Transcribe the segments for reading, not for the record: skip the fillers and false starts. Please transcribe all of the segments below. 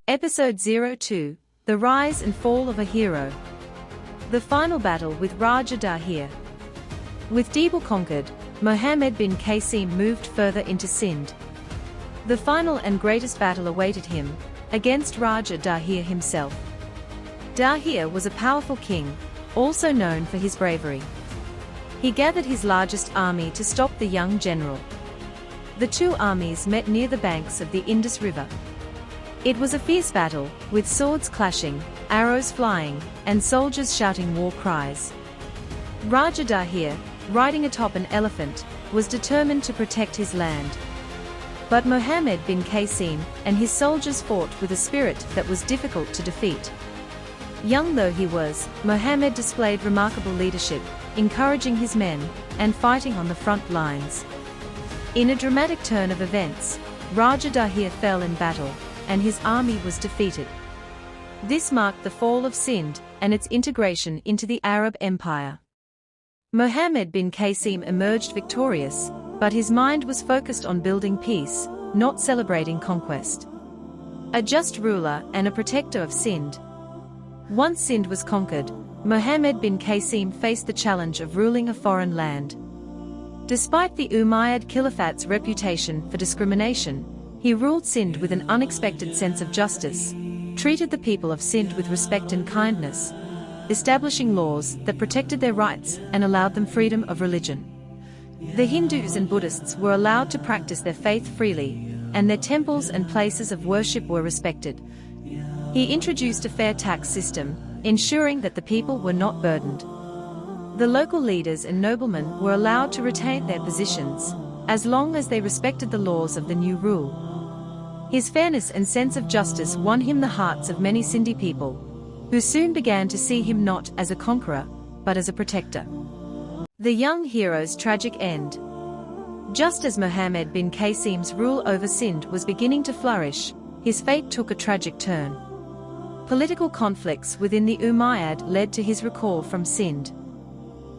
Episode 02, The Rise and Fall of a Hero. The final battle with Raja Dahir. With Dibble conquered, Mohammad bin Qasim moved further into Sindh. The final and greatest battle awaited him, against Raja Dahir himself. Dahir was a powerful king, also known for his bravery. He gathered his largest army to stop the young general. The two armies met near the banks of the Indus River. It was a fierce battle, with swords clashing, arrows flying, and soldiers shouting war cries. Raja Dahir, riding atop an elephant, was determined to protect his land. But Mohammad bin Qasim and his soldiers fought with a spirit that was difficult to defeat. Young though he was, Mohammad displayed remarkable leadership, encouraging his men, and fighting on the front lines. In a dramatic turn of events, Raja Dahir fell in battle, and his army was defeated. This marked the fall of Sindh and its integration into the Arab Empire. Mohammad bin Qasim emerged victorious, but his mind was focused on building peace, not celebrating conquest. A just ruler and a protector of Sindh. Once Sindh was conquered, Mohammad bin Qasim faced the challenge of ruling a foreign land. Despite the Umayyad Caliphate's reputation for discrimination, he ruled Sindh with an unexpected sense of justice, treated the people of Sindh with respect and kindness, establishing laws that protected their rights and allowed them freedom of religion. The Hindus and Buddhists were allowed to practice their faith freely, and their temples and places of worship were respected. He introduced a fair tax system, ensuring that the people were not burdened. The local leaders and noblemen were allowed to retain their positions, as long as they respected the laws of the new rule. His fairness and sense of justice won him the hearts of many Sindhi people, who soon began to see him not as a conqueror, but as a protector. The young hero's tragic end. Just as Mohammad bin Qasim's rule over Sindh was beginning to flourish, his fate took a tragic turn. Political conflicts within the Umayyad led to his recall from Sindh.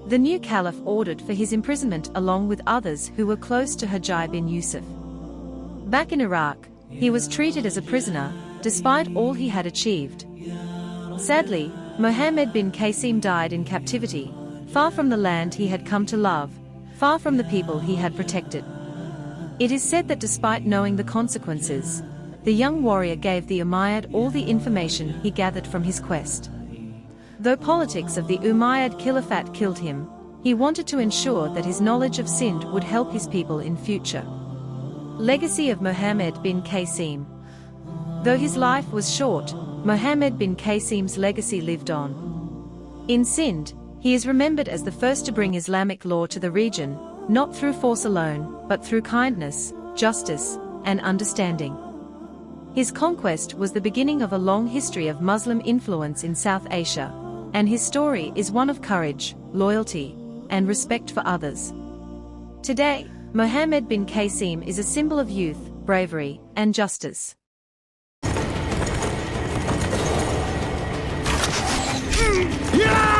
The new caliph ordered for his imprisonment along with others who were close to Hajjaj bin Yusuf. Back in Iraq, he was treated as a prisoner, despite all he had achieved. Sadly, Mohammad bin Qasim died in captivity, far from the land he had come to love, far from the people he had protected. It is said that despite knowing the consequences, the young warrior gave the Umayyad all the information he gathered from his quest. Though politics of the Umayyad Caliphate killed him, he wanted to ensure that his knowledge of Sindh would help his people in future. Legacy of Mohammad bin Qasim. Though his life was short, Mohammad bin Qasim's legacy lived on. In Sindh, he is remembered as the first to bring Islamic law to the region, not through force alone, but through kindness, justice, and understanding. His conquest was the beginning of a long history of Muslim influence in South Asia, and his story is one of courage, loyalty, and respect for others. Today, Mohammad bin Qasim is a symbol of youth, bravery, and justice. Yeah!